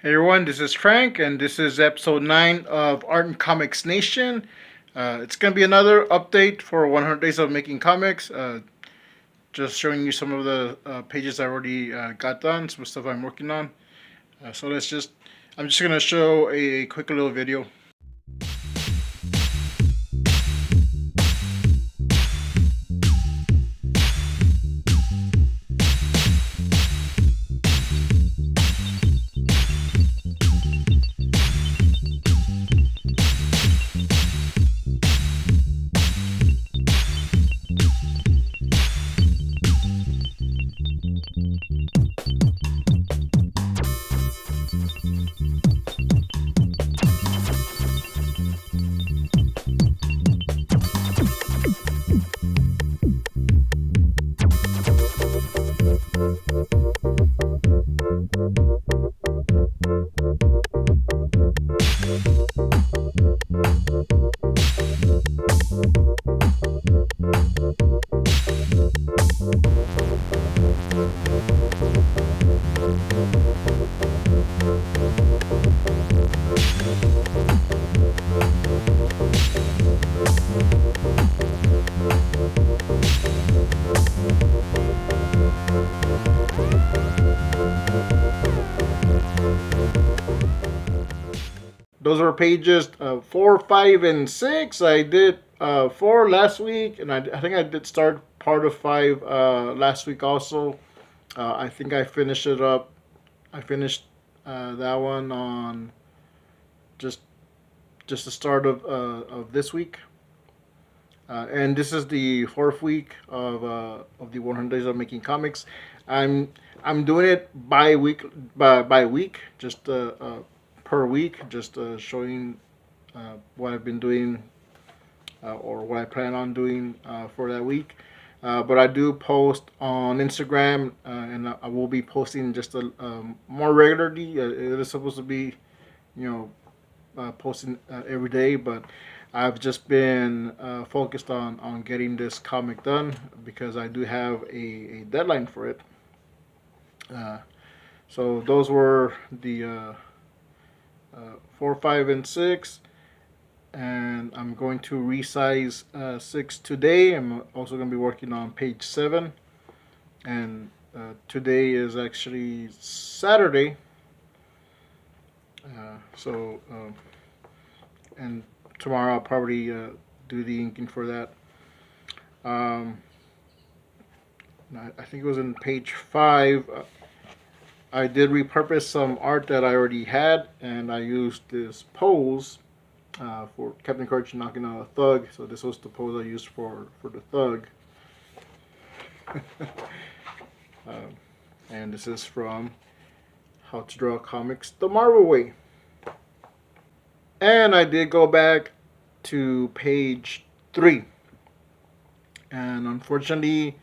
Hey everyone, this is Frank, and this is episode 9 of Art and Comics Nation. It's going to be another update for 100 Days of Making Comics. Just showing you some of the pages I already got done, some stuff I'm working on. I'm just going to show a quick little video. Those are pages 4, 5, and 6. I did 4 last week, and I think I did start part of 5 last week also. I think I finished it up. I finished that one on just just the start of this week. And this is the fourth week of the 100 Days of Making Comics. I'm I'm doing it by week, just per week, just showing what I've been doing or what I plan on doing for that week. But I do post on Instagram, and I will be posting just more regularly. It is supposed to be, you know, posting every day, but I've just been focused on getting this comic done because I do have a deadline for it. Uh, so those were the 4, 5, and 6, and I'm going to resize 6 today. I'm also going to be working on page 7, and today is actually Saturday. And tomorrow I'll probably do the inking for that. Um, I think it was in page 5. I did repurpose some art that I already had, and I used this pose for Captain Courage knocking out a thug. So this was the pose I used for the thug. um, and this is from How to Draw Comics the Marvel Way. And I did go back to page 3, and unfortunately,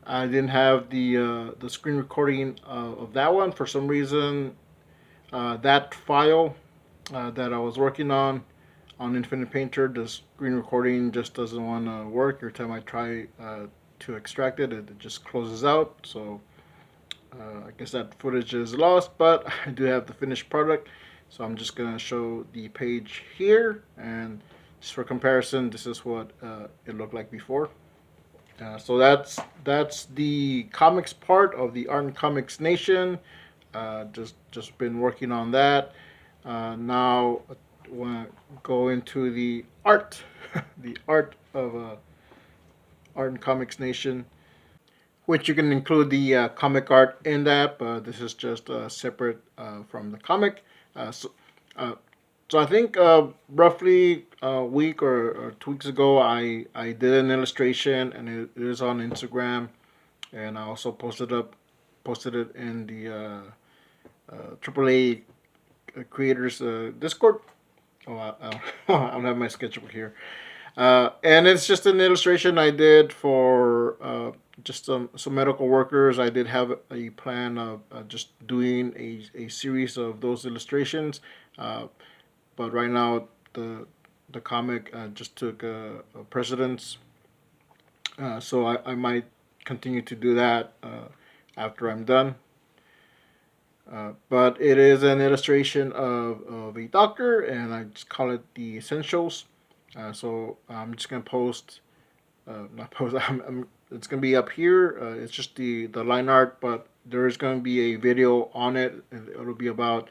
I didn't have the screen recording of that one for some reason. That file that I was working on Infinite Painter, the screen recording just doesn't want to work. Every time I try to extract it, it just closes out. So I guess that footage is lost, but I do have the finished product. So I'm just gonna show the page here, and just for comparison, this is what it looked like before. So that's the comics part of the Art and Comics Nation. Just been working on that. Now I want to go into the art, the art of Art and Comics Nation, which you can include the comic art in that, but this is just separate from the comic. Uh, so, uh, so I think roughly a week or 2 weeks ago, I did an illustration, and it is on Instagram, and I also posted it in the AAA creators Discord. Oh, I don't have my sketchbook here. And it's just an illustration I did for just some medical workers. I did have a plan of just doing a series of those illustrations, but right now the comic just took a precedence, so I might continue to do that after I'm done. But it is an illustration of a doctor, and I just call it the essentials. So I'm just gonna post, not post. It's gonna be up here. It's just the line art, but there is gonna be a video on it. And it'll be about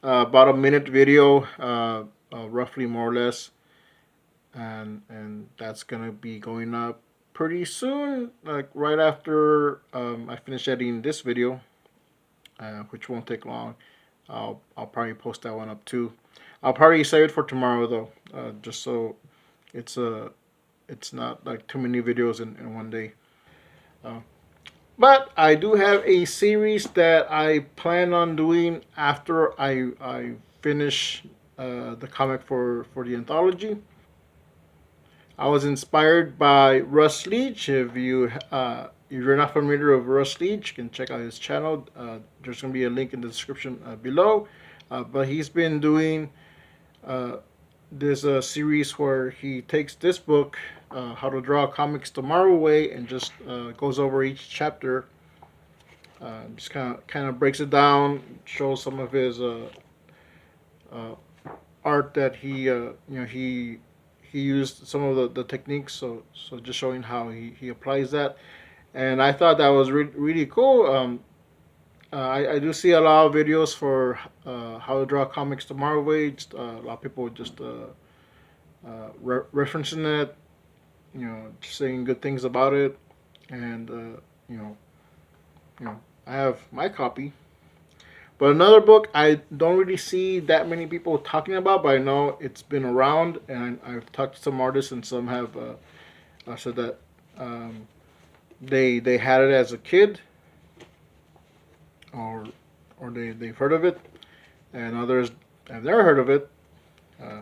a minute video, roughly more or less, and that's gonna be going up pretty soon, like right after I finish editing this video, which won't take long. I'll probably post that one up too. I'll probably save it for tomorrow though, just so it's it's not like too many videos in one day. Uh, but I do have a series that I plan on doing after I finish the comic for the anthology. I was inspired by Russ Leach. If you're not familiar with Russ Leach, you can check out his channel. There's going to be a link in the description below. But he's been doing uh, this series where he takes this book, How to Draw Comics the Marvel Way, and just goes over each chapter. Just kind of breaks it down, shows some of his uh, art that he used some of the techniques. So just showing how he applies that, and I thought that was really cool. I do see a lot of videos for how to draw comics the Marvel way. Just, a lot of people just referencing it, just saying good things about it, and you know, I have my copy. But another book I don't really see that many people talking about, but I know it's been around, and I've talked to some artists, and some have said that um, they had it as a kid, or they've heard of it, and others have never heard of it. Uh,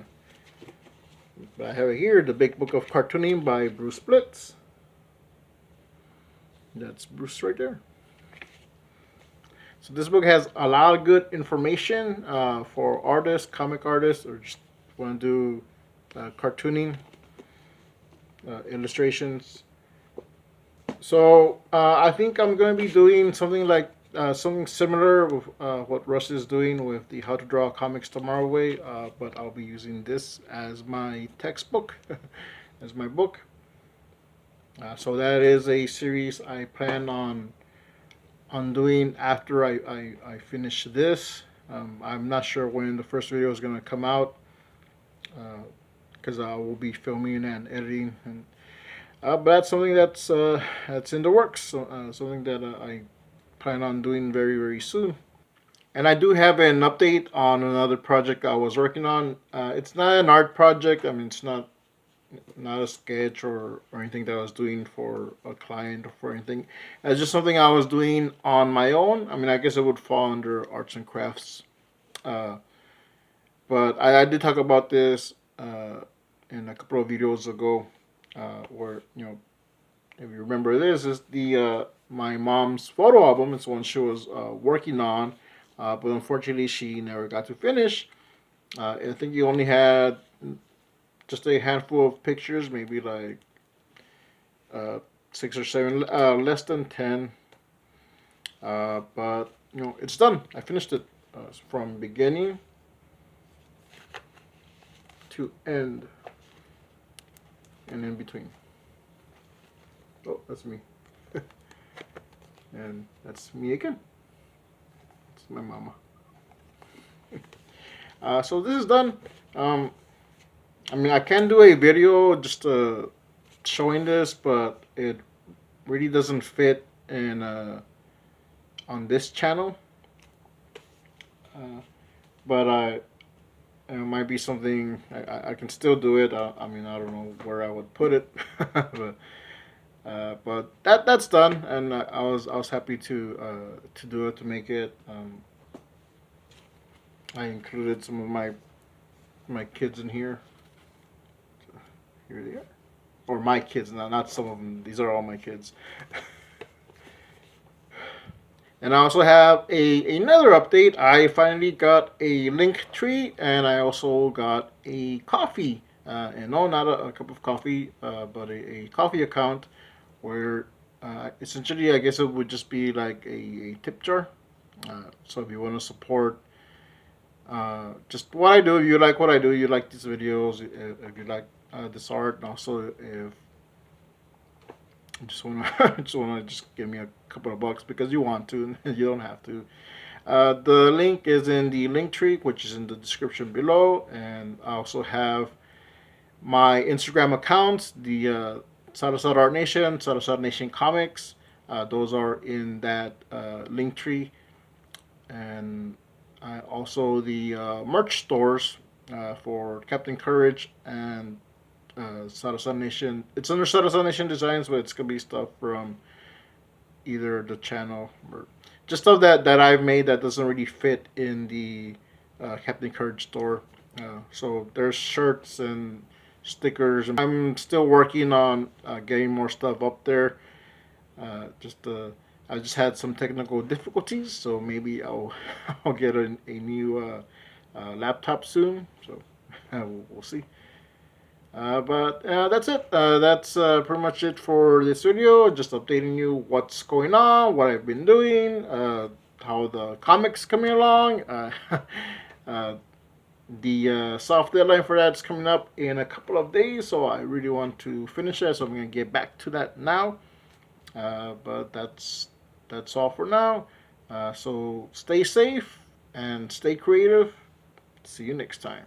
but I have it here, the Big Book of Cartooning by Bruce Blitz. That's Bruce right there. So this book has a lot of good information for artists, comic artists, or just want to do cartooning, illustrations. So I think I'm going to be doing something like something similar with what Russ is doing with the How to Draw Comics Tomorrow way, but I'll be using this as my textbook, as my book. So that is a series I plan on doing after I finish this. I'm not sure when the first video is going to come out, because I will be filming and editing, and but that's something that's in the works. So, something that I plan on doing very soon. And I do have an update on another project I was working on. It's not an art project. I mean, it's not a sketch or anything that I was doing for a client or for anything. It's just something I was doing on my own. I mean, I guess it would fall under arts and crafts. Uh, but I did talk about this in a couple of videos ago, where if you remember, this is the my mom's photo album. It's one she was working on, but unfortunately she never got to finish. I think you only had just a handful of pictures, maybe like 6 or 7, less than 10. But it's done. I finished it from beginning to end and in between. Oh, that's me. And that's me again. It's my mama. So this is done. I mean, I can do a video just showing this, but it really doesn't fit in on this channel. But it might be something I can still do it. I mean, I don't know where I would put it, but that's done, and I was happy to do it, to make it. I included some of my kids in here. Here they are. Or my kids, not some of them. These are all my kids. And I also have another update. I finally got a link tree, and I also got a coffee. And no, not a cup of coffee, but a coffee account where essentially I guess it would just be like a tip jar. So if you want to support just what I do, if you like what I do, you like these videos, if you like this art, and also if you just want to just give me a couple of bucks because you want to, you don't have to. The link is in the link tree, which is in the description below, and I also have my Instagram accounts, the Salazar Art Nation, Salazar Nation Comics. Those are in that link tree, and also the merch stores for Captain Courage and Salazar Nation. It's under Salazar Nation Designs, but it's gonna be stuff from either the channel or just stuff that I've made that doesn't really fit in the Captain Courage store. So there's shirts and stickers, and I'm still working on getting more stuff up there. Just I just had some technical difficulties, so maybe I'll get a new laptop soon. So we'll see. But that's it. That's pretty much it for this video. Just updating you what's going on, what I've been doing, how the comics coming along. Uh, the soft deadline for that's coming up in a couple of days, so I really want to finish it. So I'm gonna get back to that now. But that's all for now. So stay safe and stay creative. See you next time.